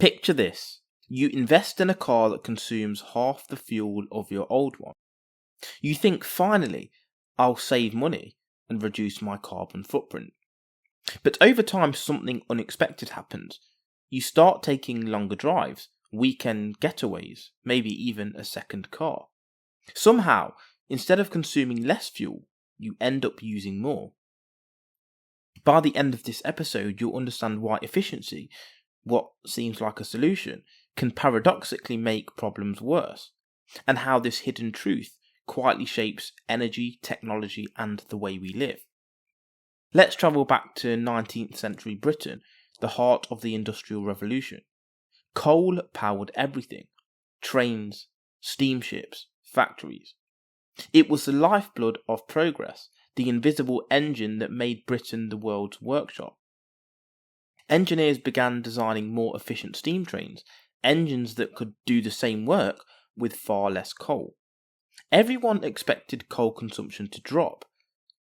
Picture this. You invest in a car that consumes half the fuel of your old one. You think, finally, I'll save money and reduce my carbon footprint. But over time, something unexpected happens. You start taking longer drives, weekend getaways, maybe even a second car. Somehow, instead of consuming less fuel, you end up using more. By the end of this episode, you'll understand why efficiency, what seems like a solution, can paradoxically make problems worse, and how this hidden truth quietly shapes energy, technology, and the way we live. Let's travel back to 19th century Britain, the heart of the Industrial Revolution. Coal powered everything: trains, steamships, factories. It was the lifeblood of progress, the invisible engine that made Britain the world's workshop. Engineers began designing more efficient steam trains, engines that could do the same work with far less coal. Everyone expected coal consumption to drop,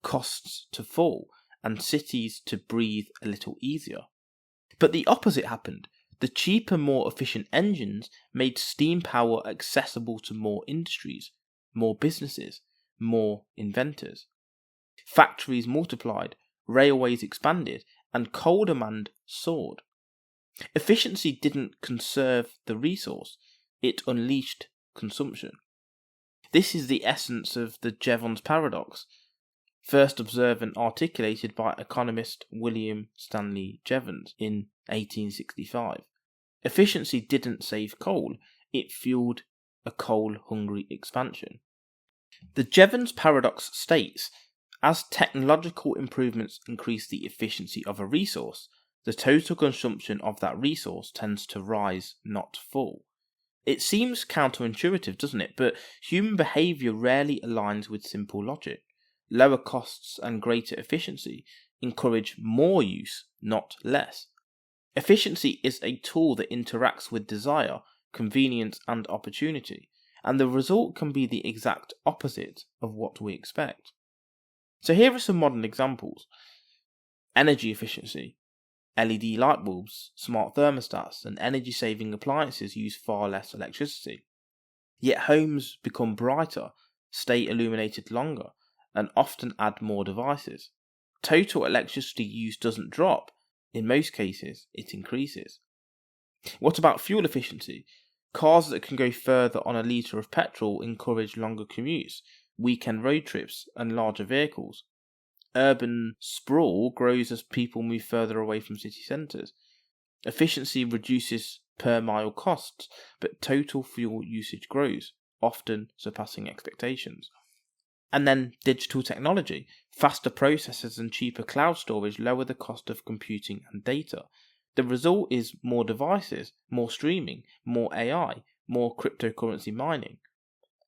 costs to fall, and cities to breathe a little easier. But the opposite happened. The cheaper, more efficient engines made steam power accessible to more industries, more businesses, more inventors. Factories multiplied, railways expanded, and coal demand soared. Efficiency didn't conserve the resource, it unleashed consumption. This is the essence of the Jevons Paradox, first observed and articulated by economist William Stanley Jevons in 1865. Efficiency didn't save coal, it fueled a coal-hungry expansion. The Jevons Paradox states, as technological improvements increase the efficiency of a resource, the total consumption of that resource tends to rise, not fall. It seems counterintuitive, doesn't it? But human behaviour rarely aligns with simple logic. Lower costs and greater efficiency encourage more use, not less. Efficiency is a tool that interacts with desire, convenience, and opportunity, and the result can be the exact opposite of what we expect. So here are some modern examples. Energy efficiency. LED light bulbs, smart thermostats, and energy-saving appliances use far less electricity. Yet homes become brighter, stay illuminated longer, and often add more devices. Total electricity use doesn't drop. In most cases, it increases. What about fuel efficiency? Cars that can go further on a litre of petrol encourage longer commutes, weekend road trips, and larger vehicles. Urban sprawl grows as people move further away from city centres. Efficiency reduces per mile costs, but total fuel usage grows, often surpassing expectations. And then digital technology. Faster processors and cheaper cloud storage lower the cost of computing and data. The result is more devices, more streaming, more AI, more cryptocurrency mining.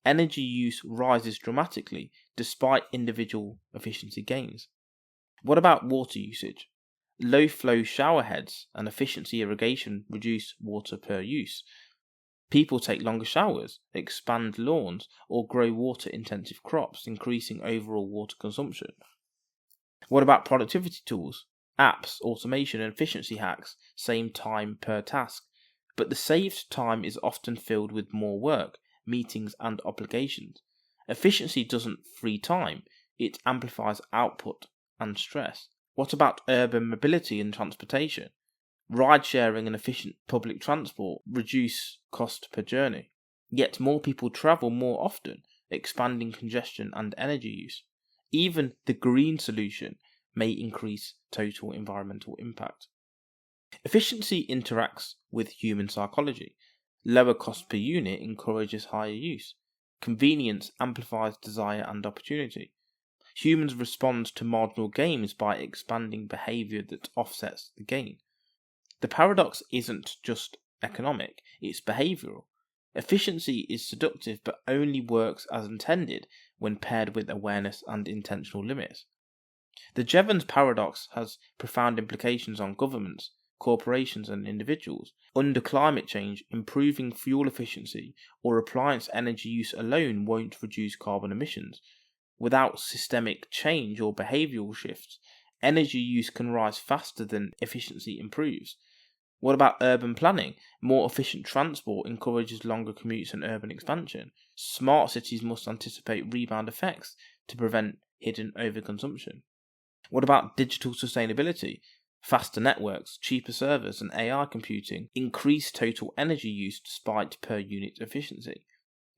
Energy use rises dramatically despite individual efficiency gains. What about water usage? Low flow shower heads and efficiency irrigation reduce water per use. People take longer showers, expand lawns, or grow water intensive crops, increasing overall water consumption. What about productivity tools? Apps, automation, and efficiency hacks same time per task, but the saved time is often filled with more work, meetings, and obligations. Efficiency doesn't free time, it amplifies output and stress. What about urban mobility and transportation? Ride-sharing and efficient public transport reduce cost per journey, yet more people travel more often, expanding congestion and energy use. Even the green solution may increase total environmental impact. Efficiency interacts with human psychology. Lower cost per unit encourages higher use. Convenience amplifies desire and opportunity. Humans respond to marginal gains by expanding behaviour that offsets the gain. The paradox isn't just economic, it's behavioural. Efficiency is seductive but only works as intended when paired with awareness and intentional limits. The Jevons Paradox has profound implications on governments, corporations and individuals. Under climate change, improving fuel efficiency or appliance energy use alone won't reduce carbon emissions. Without systemic change or behavioural shifts, energy use can rise faster than efficiency improves. What about urban planning? More efficient transport encourages longer commutes and urban expansion. Smart cities must anticipate rebound effects to prevent hidden overconsumption. What about digital sustainability? Faster networks, cheaper servers, and AI computing increase total energy use despite per unit efficiency.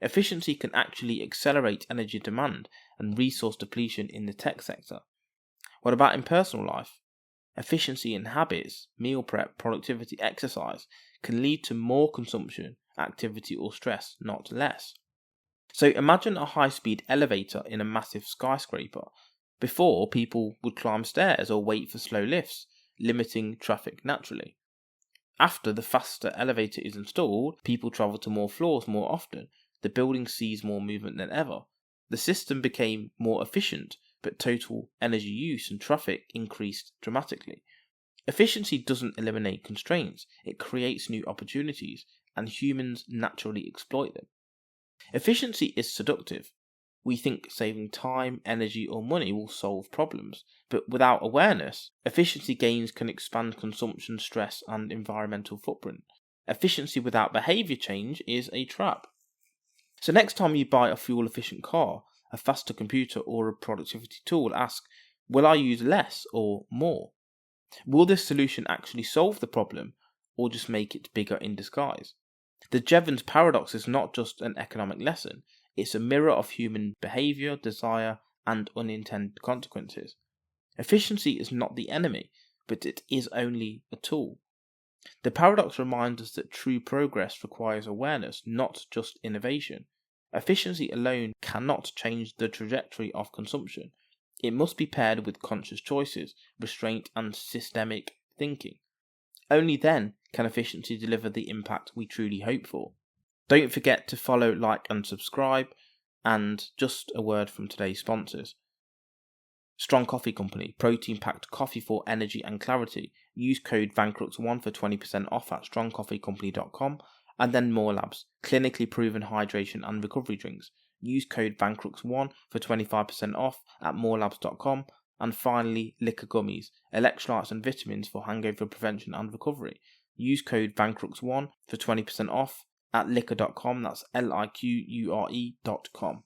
Efficiency can actually accelerate energy demand and resource depletion in the tech sector. What about in personal life? Efficiency in habits, meal prep, productivity, exercise can lead to more consumption, activity, or stress, not less. So imagine a high-speed elevator in a massive skyscraper. Before, people would climb stairs or wait for slow lifts, limiting traffic naturally. After the faster elevator is installed, people travel to more floors more often. The building sees more movement than ever. The system became more efficient, but total energy use and traffic increased dramatically. Efficiency doesn't eliminate constraints, it creates new opportunities, and humans naturally exploit them. Efficiency is seductive. We think saving time, energy, or money will solve problems, but without awareness, efficiency gains can expand consumption, stress, and environmental footprint. Efficiency without behaviour change is a trap. So next time you buy a fuel-efficient car, a faster computer, or a productivity tool, ask, will I use less or more? Will this solution actually solve the problem, or just make it bigger in disguise? The Jevons Paradox is not just an economic lesson, it's a mirror of human behaviour, desire, and unintended consequences. Efficiency is not the enemy, but it is only a tool. The paradox reminds us that true progress requires awareness, not just innovation. Efficiency alone cannot change the trajectory of consumption. It must be paired with conscious choices, restraint, and systemic thinking. Only then can efficiency deliver the impact we truly hope for. Don't forget to follow, like, and subscribe. And just a word from today's sponsors. Strong Coffee Company, protein-packed coffee for energy and clarity. Use code Vancrux1 for 20% off at strongcoffeecompany.com. And then More Labs, clinically proven hydration and recovery drinks. Use code Vancrux1 for 25% off at morelabs.com. And finally, Liquor Gummies, electrolytes and vitamins for hangover prevention and recovery. Use code Vancrux1 for 20% off at liquor.com, that's liqure.com.